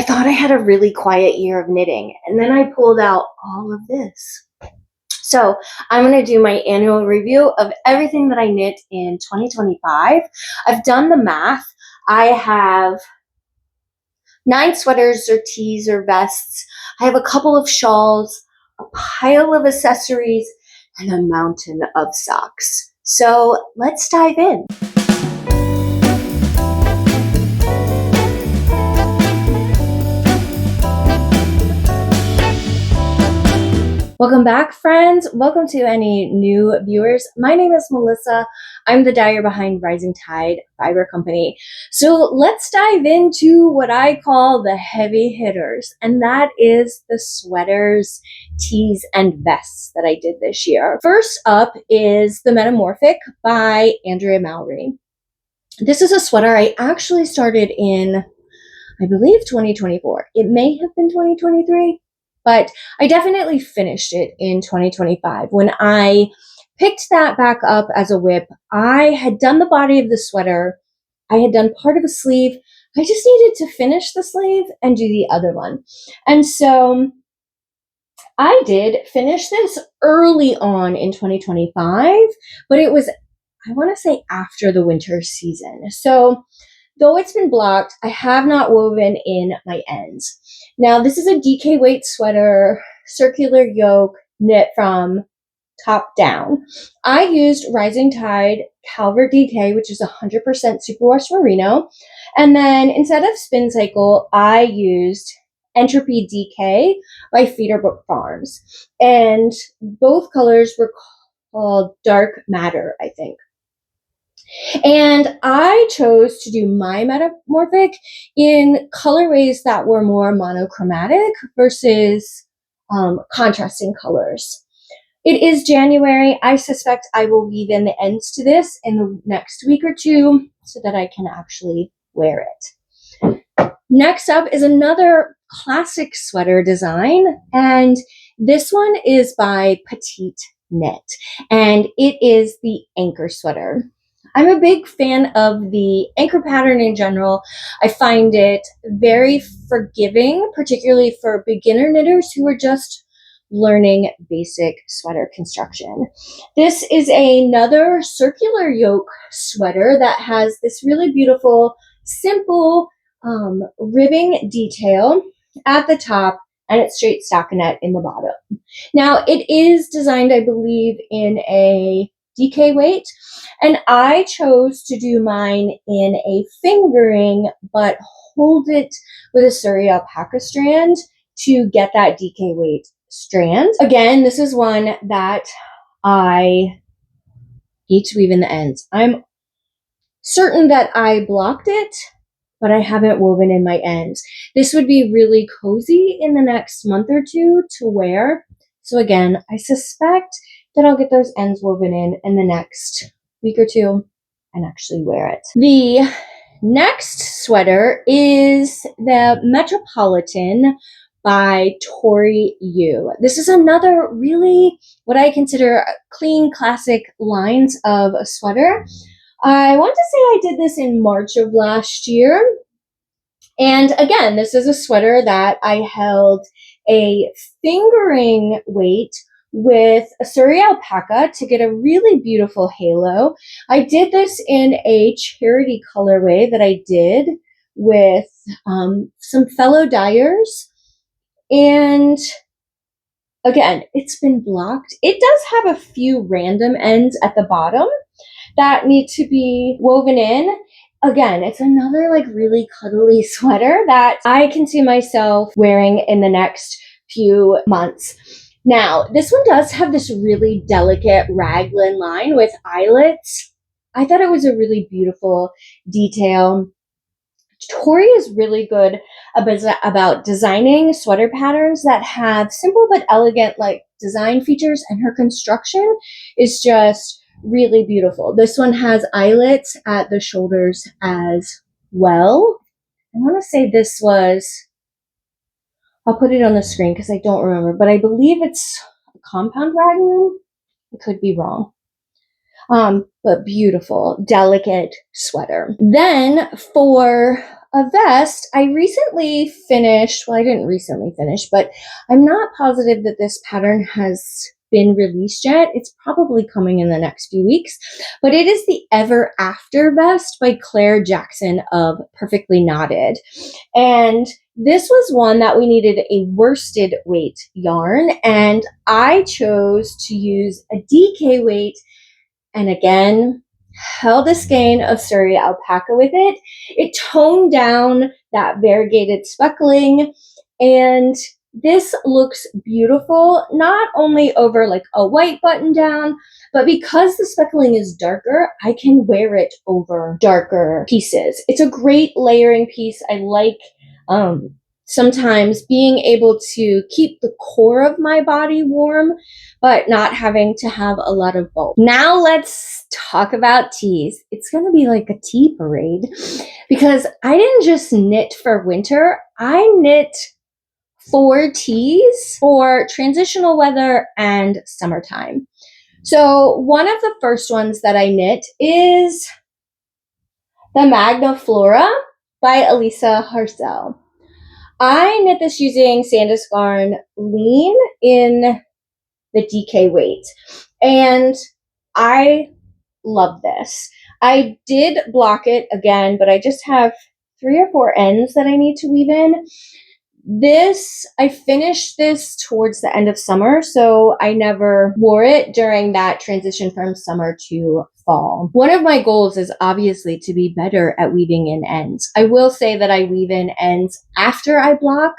thought I had a really quiet year of knitting, and then I pulled out all of this. So I'm going to do my annual review of everything that I knit in 2025. I've done the math. I have 9 sweaters or tees or vests. I have a couple of shawls, a pile of accessories, and a mountain of socks. So let's dive in. Welcome back, friends. Welcome to any new viewers. My name is Melissa. I'm the dyer behind Rising Tide Fiber Company. So let's dive into what I call the heavy hitters, and that is the sweaters, tees, and vests that I did this year. First up is the Metamorphic by Andrea Mallory. This is a sweater I actually started in, I believe, 2024. It may have been 2023. But I definitely finished it in 2025. When I picked that back up as a whip, I had done the body of the sweater. I had done part of a sleeve. I just needed to finish the sleeve and do the other one. And so I did finish this early on in 2025, but it was, I want to say, after the winter season. So though it's been blocked, I have not woven in my ends. Now, this is a DK weight sweater, circular yoke, knit from top down. I used Rising Tide Calvert DK, which is 100% superwash merino. And then instead of Spin Cycle, I used Entropy DK by Feederbrook Farms. And both colors were called Dark Matter, I think. And I chose to do my Metamorphic in colorways that were more monochromatic versus contrasting colors. It is January. I suspect I will weave in the ends to this in the next week or two so that I can actually wear it. Next up is another classic sweater design, and this one is by Petite Knit, and it is the Anchor sweater. I'm a big fan of the anchor pattern in general. I find it very forgiving, particularly for beginner knitters who are just learning basic sweater construction. This is another circular yoke sweater that has this really beautiful, simple ribbing detail at the top, and it's straight stockinette in the bottom. Now, it is designed, I believe, in a DK weight, and I chose to do mine in a fingering, but hold it with a Surrey alpaca strand to get that DK weight strand. Again, this is one that I need to weave in the ends. I'm certain that I blocked it, but I haven't woven in my ends. This would be really cozy in the next month or two to wear. So again, I suspect that I'll get those ends woven in the next week or two and actually wear it. The next sweater is the Metropolitan by Tori Yu. This is another really what I consider clean, classic lines of a sweater. I want to say I did this in March of last year. And again, this is a sweater that I held a fingering weight with a Surrey alpaca to get a really beautiful halo. I did this in a charity colorway that I did with some fellow dyers. And again, it's been blocked. It does have a few random ends at the bottom that need to be woven in. Again, it's another like really cuddly sweater that I can see myself wearing in the next few months. Now, this one does have this really delicate raglan line with eyelets. I thought it was a really beautiful detail. Tori is really good about designing sweater patterns that have simple but elegant like design features, and her construction is just really beautiful. This one has eyelets at the shoulders as well. I want to say this was, I'll put it on the screen because I don't remember, but I believe it's a compound raglan. I could be wrong. But beautiful, delicate sweater. Then for a vest. I recently finished, well, I didn't recently finish, but I'm not positive that this pattern has been released yet. It's probably coming in the next few weeks, but it is the Ever After vest by Claire Jackson of Perfectly Knotted. And this was one that we needed a worsted weight yarn, and I chose to use a DK weight, and again, held a skein of Surrey alpaca with it. It toned down that variegated speckling, and this looks beautiful, not only over like a white button down, but because the speckling is darker, I can wear it over darker pieces. It's a great layering piece. I like sometimes being able to keep the core of my body warm, but not having to have a lot of bulk. Now let's talk about tees. It's gonna be like a tea parade because I didn't just knit for winter, I knit 4 tees for transitional weather and summertime. So one of the first ones that I knit is the Magna Flora by Elisa Harcel. I knit this using Sandusgarn Lean in the DK weight, and I love this. I did block it again, but I just have 3 or 4 ends that I need to weave in. I finished this towards the end of summer, so I never wore it during that transition from summer to fall. One of my goals is obviously to be better at weaving in ends. I will say that I weave in ends after I block,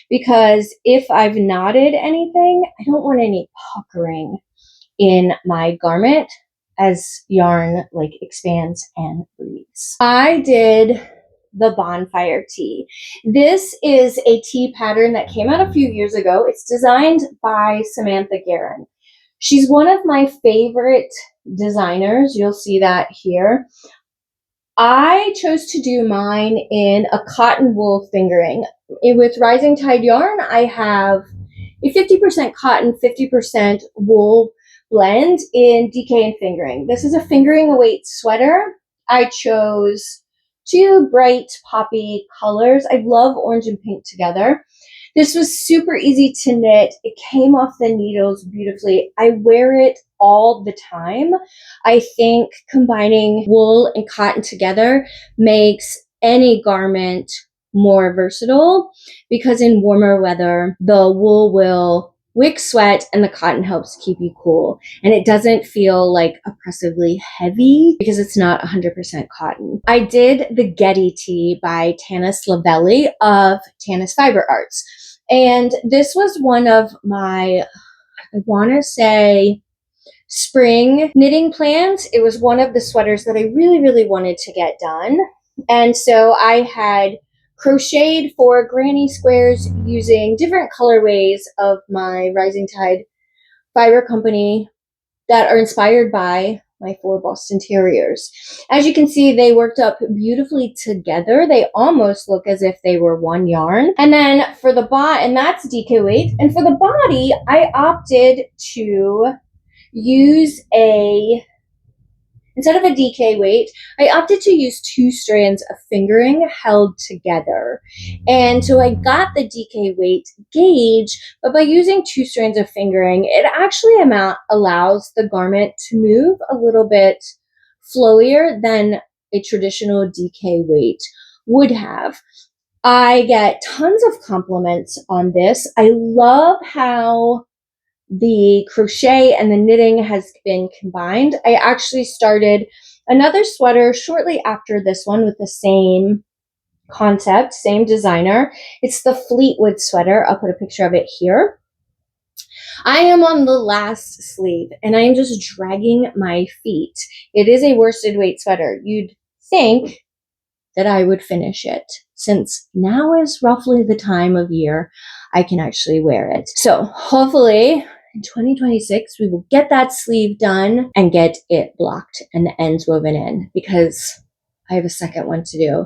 because if I've knotted anything, I don't want any puckering in my garment as yarn like expands and breathes. I did the Bonfire tee. This is a tee pattern that came out a few years ago. It's designed by Samantha Guerin. She's one of my favorite designers. You'll see that here. I chose to do mine in a cotton wool fingering. With Rising Tide yarn, I have a 50% cotton, 50% wool blend in DK and fingering. This is a fingering weight sweater. I chose 2 bright poppy colors. I love orange and pink together. This was super easy to knit. It came off the needles beautifully. I wear it all the time. I think combining wool and cotton together makes any garment more versatile, because in warmer weather, the wool will wick sweat and the cotton helps keep you cool. And it doesn't feel like oppressively heavy because it's not 100% cotton. I did the Getty tee by Tanis Lavelli of Tanis Fiber Arts. And this was one of my, I want to say, spring knitting plans. It was one of the sweaters that I really, really wanted to get done. And so I had crocheted 4 granny squares using different colorways of my Rising Tide Fiber Company that are inspired by my 4 Boston Terriers. As you can see, they worked up beautifully together. They almost look as if they were one yarn. And then for the body, and that's DK weight. And for the body, I opted to use instead of a DK weight, I opted to use 2 strands of fingering held together. And so I got the DK weight gauge, but by using 2 strands of fingering, it actually allows the garment to move a little bit flowier than a traditional DK weight would have. I get tons of compliments on this. I love how the crochet and the knitting has been combined. I actually started another sweater shortly after this one with the same concept, same designer. It's the Fleetwood sweater. I'll put a picture of it here. I am on the last sleeve and I am just dragging my feet. It is a worsted weight sweater. You'd think that I would finish it, since now is roughly the time of year I can actually wear it. So hopefully in 2026, we will get that sleeve done and get it blocked and the ends woven in, because I have a second one to do.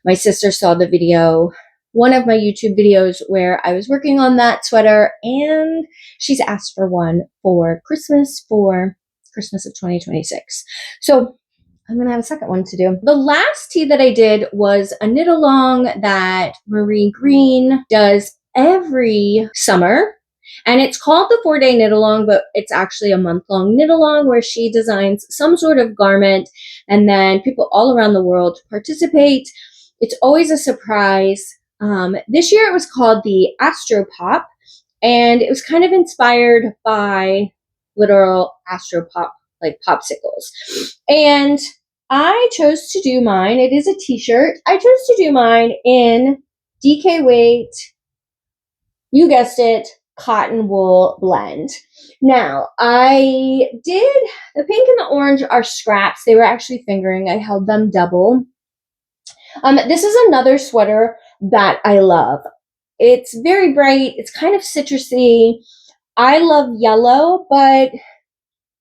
My sister saw the video, one of my YouTube videos where I was working on that sweater, and she's asked for one for Christmas of 2026. So I'm going to have a second one to do. The last tee that I did was a knit along that Marie Green does every summer. And it's called the 4-day knit along, but it's actually a month-long knit along where she designs some sort of garment and then people all around the world participate. It's always a surprise. This year it was called the Astro Pop, and it was kind of inspired by literal Astro Pop, like popsicles. And I chose to do mine. It is a t-shirt. I chose to do mine in DK weight, you guessed it, cotton wool blend. Now, I did, the pink and the orange are scraps. They were actually fingering. I held them double. This is another sweater that I love. It's very bright. It's kind of citrusy. I love yellow, but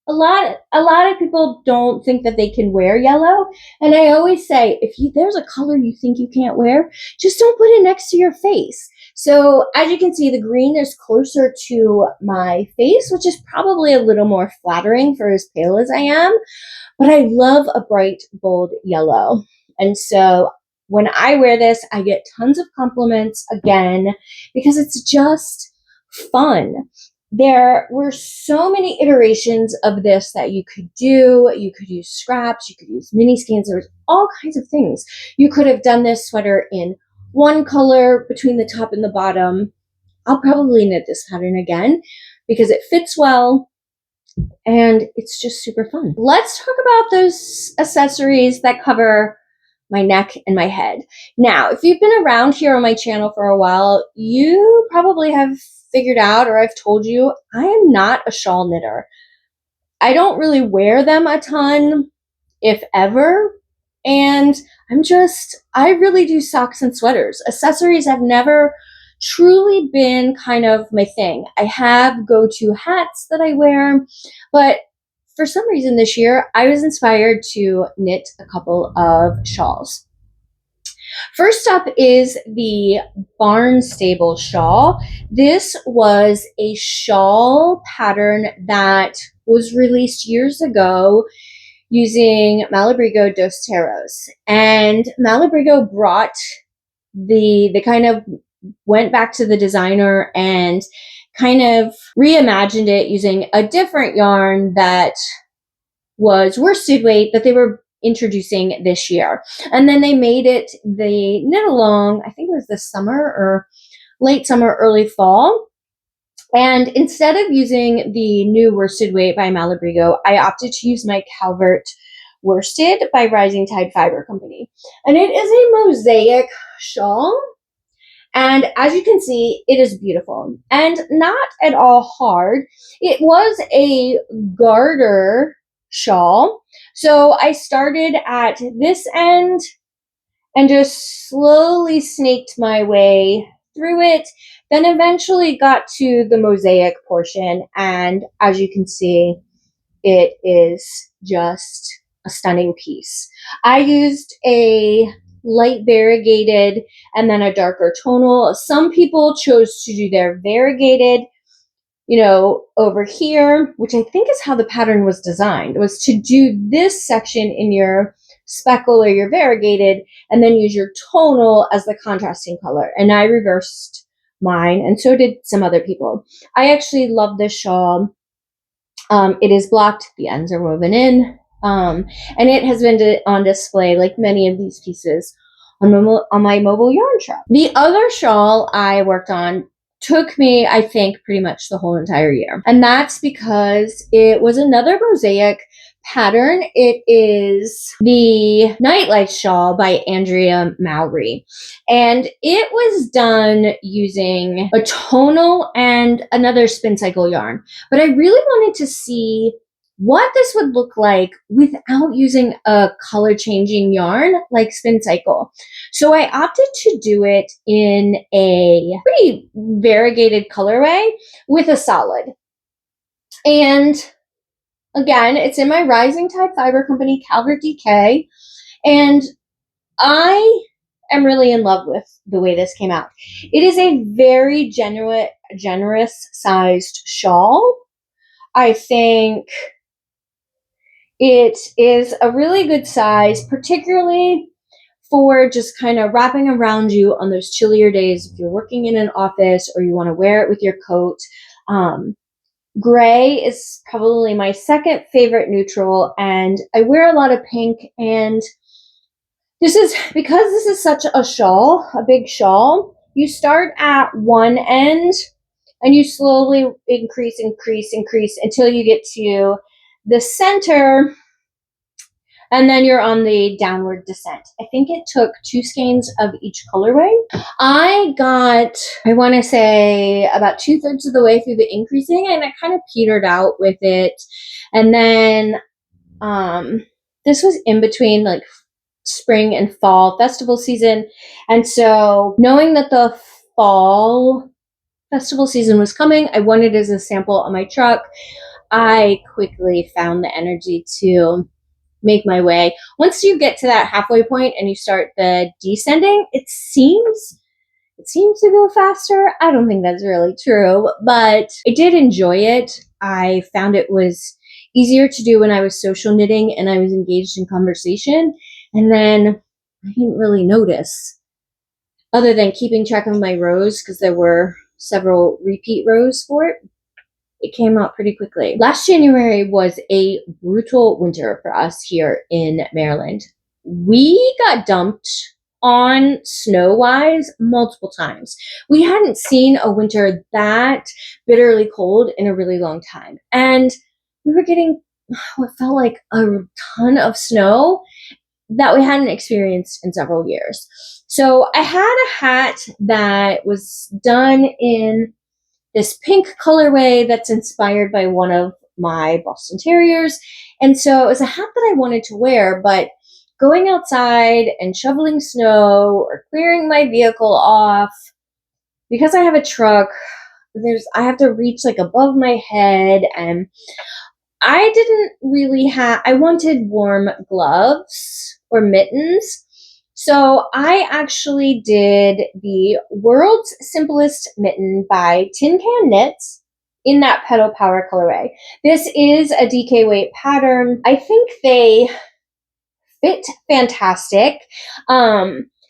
a lot of people don't think that they can wear yellow. And I always say, if there's a color you think you can't wear, just don't put it next to your face. So as you can see, the green is closer to my face, which is probably a little more flattering for as pale as I am. But I love a bright, bold yellow. And so when I wear this, I get tons of compliments again, because it's just fun. There were so many iterations of this that you could do. You could use scraps, you could use mini skeins, there's all kinds of things. You could have done this sweater in one color between the top and the bottom. I'll probably knit this pattern again because it fits well and it's just super fun. Let's talk about those accessories that cover my neck and my head. Now, if you've been around here on my channel for a while, you probably have figured out, or I've told you, I am not a shawl knitter. I don't really wear them a ton, if ever. And I really do socks and sweaters. Accessories have never truly been kind of my thing. I have go-to hats that I wear, but for some reason this year, I was inspired to knit a couple of shawls. First up is the Barnstable shawl. This was a shawl pattern that was released years ago using Malabrigo dos Terros. And Malabrigo brought the kind of went back to the designer and kind of reimagined it using a different yarn that was worsted weight that they were introducing this year. And then they made it the knit along, I think it was this summer or late summer, early fall. And instead of using the new worsted weight by Malabrigo, I opted to use my Calvert worsted by Rising Tide Fiber Company. And it is a mosaic shawl. And as you can see, it is beautiful and not at all hard. It was a garter shawl. So I started at this end and just slowly snaked my way through it, then eventually got to the mosaic portion. And as you can see, it is just a stunning piece. I used a light variegated and then a darker tonal. Some people chose to do their variegated, over here, which I think is how the pattern was designed, was to do this section in your speckle or your variegated and then use your tonal as the contrasting color. And I reversed mine, and so did some other people. I actually love this shawl. It is blocked, the ends are woven in, and it has been on display like many of these pieces on my mobile yarn shop. The other shawl I worked on took me, I think, pretty much the whole entire year. And that's because it was another mosaic pattern. It is the Nightlight shawl by Andrea Mowry. And it was done using a tonal and another spin cycle yarn. But I really wanted to see what this would look like without using a color changing yarn like spin cycle. So I opted to do it in a pretty variegated colorway with a solid. And again, it's in my Rising Tide Fiber Company Calvert DK. And I am really in love with the way this came out. It is a very generous sized shawl. I think It is a really good size, particularly for just kind of wrapping around you on those chillier days if you're working in an office or you want to wear it with your coat. Um, Gray is probably my second favorite neutral, and I wear a lot of pink. And this is because this is such a shawl, a big shawl. You start at one end and you slowly increase until you get to the center, and then you're on the downward descent. I think it took 2 skeins of each colorway. I got, I want to say, about 2/3 of the way through the increasing, and I kind of petered out with it. And then this was in between like spring and fall festival season. And so knowing that the fall festival season was coming, I wanted it as a sample on my truck. I quickly found the energy to make my way. Once you get to that halfway point and you start the descending, it seems to go faster. I don't think that's really true, but I did enjoy it. I found it was easier to do when I was social knitting and I was engaged in conversation. And then I didn't really notice, other than keeping track of my rows because there were several repeat rows for it. It came out pretty quickly. Last January was a brutal winter for us here in Maryland. We got dumped on snow-wise multiple times. We hadn't seen a winter that bitterly cold in a really long time. And we were getting what felt like a ton of snow that we hadn't experienced in several years. So I had a hat that was done in this pink colorway that's inspired by one of my Boston Terriers. And so it was a hat that I wanted to wear, but going outside and shoveling snow or clearing my vehicle off, because I have a truck, I have to reach like above my head, and I didn't really I wanted warm gloves or mittens. So I actually did the World's Simplest Mitten by Tin Can Knits in that Pedal Power colorway. This is a DK weight pattern. I think they fit fantastic.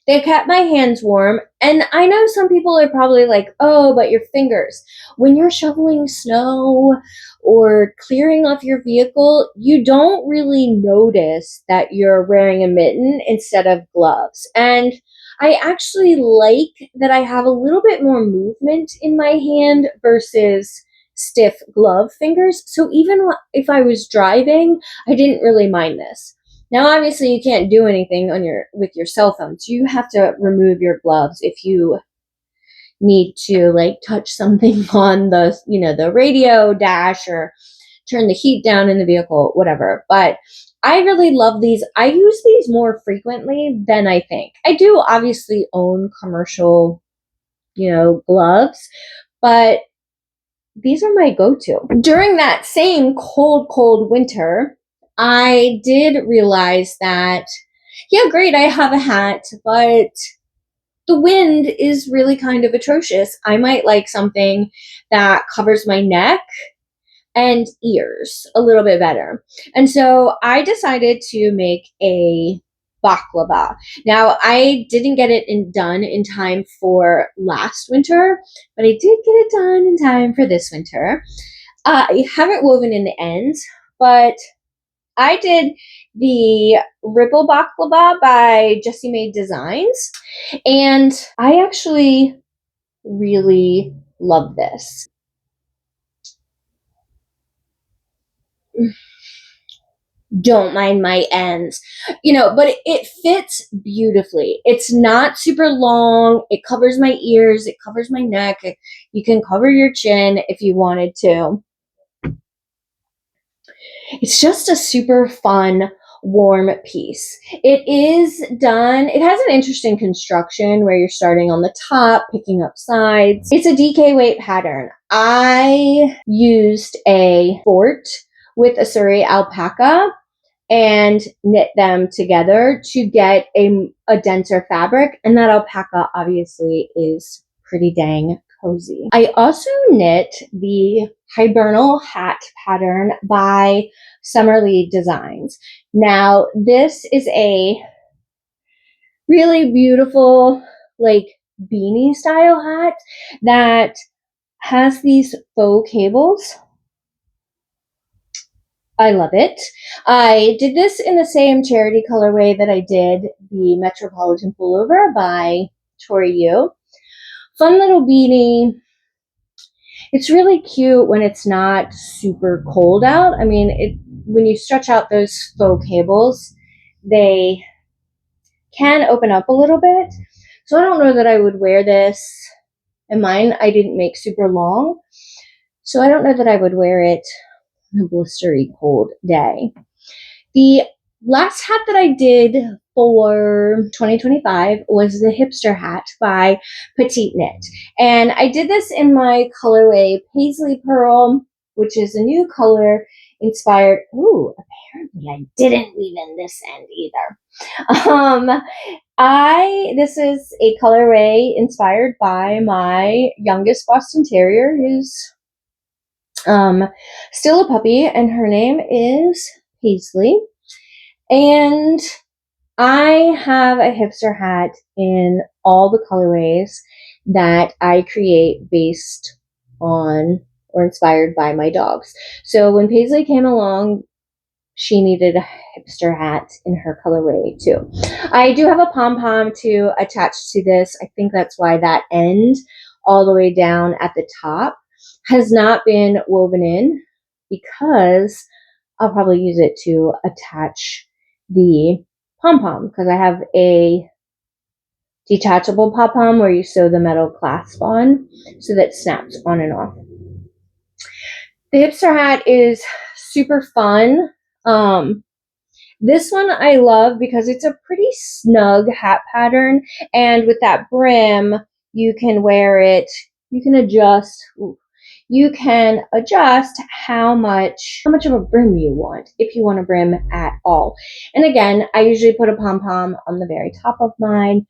They kept my hands warm. And I know some people are probably like, oh, but your fingers. When you're shoveling snow or clearing off your vehicle, you don't really notice that you're wearing a mitten instead of gloves. And I actually like that I have a little bit more movement in my hand versus stiff glove fingers. So even if I was driving, I didn't really mind this. Now, obviously, you can't do anything with your cell phone, so you have to remove your gloves if you need to like touch something on the radio dash or turn the heat down in the vehicle, whatever. But I really love these. I use these more frequently than I think. I do obviously own commercial, gloves, but these are my go-to. During that same cold winter, I did realize that, yeah, great, I have a hat, but the wind is really kind of atrocious. I might like something that covers my neck and ears a little bit better. And so I decided to make a baklava. Now, I didn't get it done in time for last winter, but I did get it done in time for this winter. I haven't woven in the ends, but I did the Ripple Baklava by Jessie Made Designs, and I actually really love this. Don't mind my ends, but it fits beautifully. It's not super long. It covers my ears. It covers my neck. You can cover your chin if you wanted to. It's just a super fun, warm piece. It is done, it has an interesting construction where you're starting on the top, picking up sides. It's a DK weight pattern. I used a fort with a Surrey alpaca and knit them together to get a denser fabric. And that alpaca obviously is pretty dang cozy. I also knit the hibernal hat pattern by Summerly Designs. Now, this is a really beautiful, like, beanie style hat that has these faux cables. I love it. I did this in the same charity colorway that I did the Metropolitan Pullover by Tori Yu. Fun little beanie. It's really cute when it's not super cold out. I mean, when you stretch out those faux cables, they can open up a little bit. So I don't know that I would wear this. And mine, I didn't make super long. So I don't know that I would wear it on a blistery cold day. The last hat that I did for 2025 was the hipster hat by Petite Knit. And I did this in my colorway Paisley Pearl, which is a new color inspired. Ooh, apparently I didn't weave in this end either. This is a colorway inspired by my youngest Boston Terrier, who's still a puppy, and her name is Paisley. And I have a hipster hat in all the colorways that I create based on or inspired by my dogs. So when Paisley came along, she needed a hipster hat in her colorway too. I do have a pom-pom to attach to this. I think that's why that end all the way down at the top has not been woven in, because I'll probably use it to attach the pom-pom, because I have a detachable pom-pom where you sew the metal clasp on so that snaps on and off. The hipster hat is super fun. This one I love because it's a pretty snug hat pattern, and with that brim, you can wear it, you can adjust, how much of a brim you want, if you want a brim at all. And again, I usually put a pom-pom on the very top of mine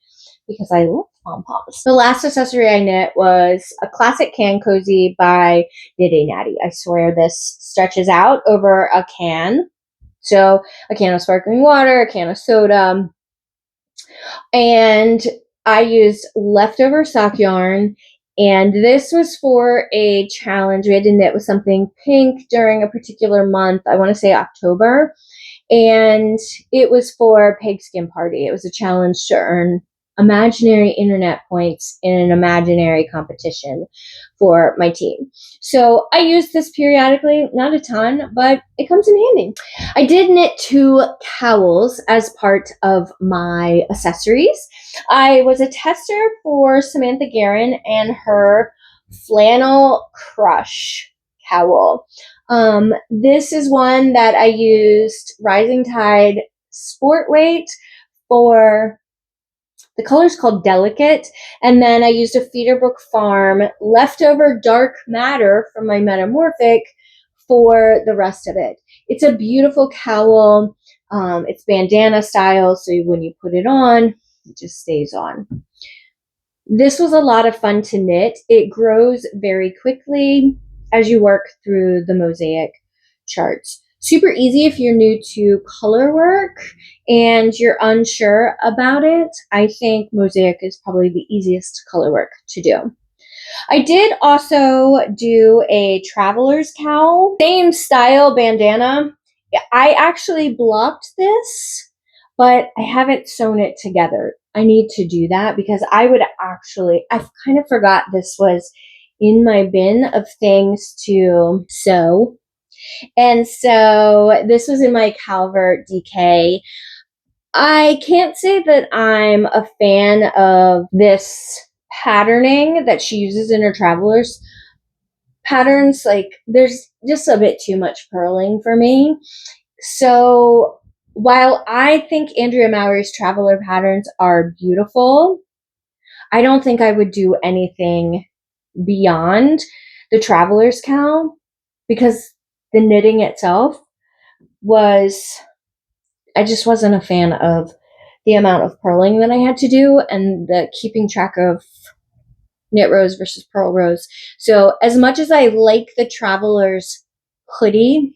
because I love pom-poms. The last accessory I knit was a classic can cozy by Knitty Natty. I swear this stretches out over a can. So a can of sparkling water, a can of soda, and I used leftover sock yarn. And this was for a challenge. We had to knit with something pink during a particular month. I want to say October. And it was for Pigskin Party. It was a challenge to earn imaginary internet points in an imaginary competition for my team. So I use this periodically, not a ton, but it comes in handy. I did knit 2 cowls as part of my accessories. I was a tester for Samantha Guerin and her flannel crush cowl. This is one that I used Rising Tide Sport Weight for. The color's called Delicate, and then I used a Feederbrook Farm leftover dark matter from my Metamorphic for the rest of it. It's a beautiful cowl. It's bandana style, so when you put it on, it just stays on. This was a lot of fun to knit. It grows very quickly as you work through the mosaic charts. Super easy if you're new to color work and you're unsure about it. I think mosaic is probably the easiest color work to do. I did also do a traveler's cowl, same style bandana. I actually blocked this, but I haven't sewn it together. I need to do that because I kind of forgot this was in my bin of things to sew. And so this was in my Calvert DK. I can't say that I'm a fan of this patterning that she uses in her travelers patterns. Like, there's just a bit too much purling for me. So while I think Andrea Mowry's traveler patterns are beautiful, I don't think I would do anything beyond the traveler's cowl, because the knitting itself I just wasn't a fan of the amount of purling that I had to do and the keeping track of knit rose versus purl rose. So as much as I like the Traveler's hoodie,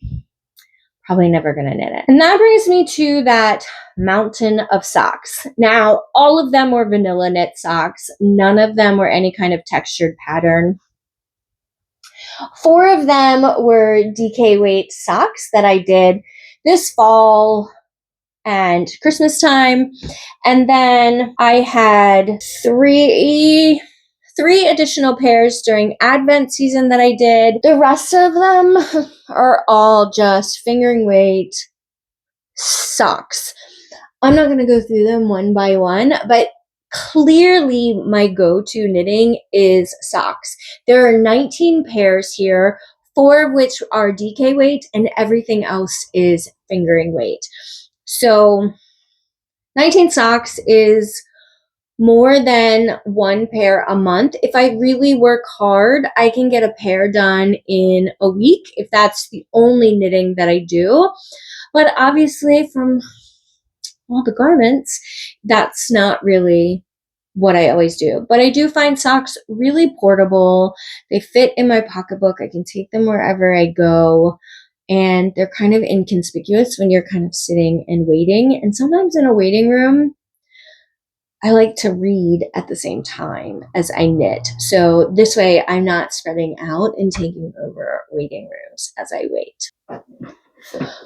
probably never going to knit it. And that brings me to that mountain of socks. Now, all of them were vanilla knit socks. None of them were any kind of textured pattern. 4 of them were DK weight socks that I did this fall and Christmas time. And then I had three additional pairs during Advent season that I did. The rest of them are all just fingering weight socks. I'm not going to go through them one by one, but clearly my go-to knitting is socks. There are 19 pairs here, 4 of which are DK weight and everything else is fingering weight. So 19 socks is more than 1 pair a month. If I really work hard, I can get a pair done in a week if that's the only knitting that I do. But obviously from all the garments, that's not really what I always do. But I do find socks really portable. They fit in my pocketbook. I can take them wherever I go. And they're kind of inconspicuous when you're kind of sitting and waiting. And sometimes in a waiting room, I like to read at the same time as I knit. So this way I'm not spreading out and taking over waiting rooms as I wait.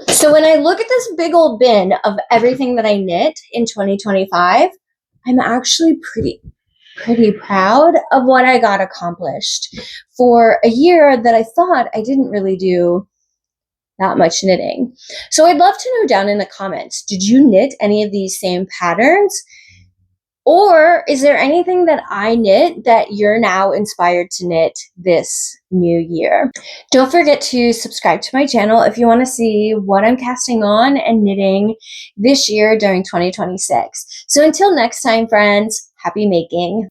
So when I look at this big old bin of everything that I knit in 2025, I'm actually pretty proud of what I got accomplished for a year that I thought I didn't really do that much knitting. So I'd love to know down in the comments, did you knit any of these same patterns? Or is there anything that I knit that you're now inspired to knit this new year? Don't forget to subscribe to my channel if you want to see what I'm casting on and knitting this year during 2026. So until next time, friends, happy making.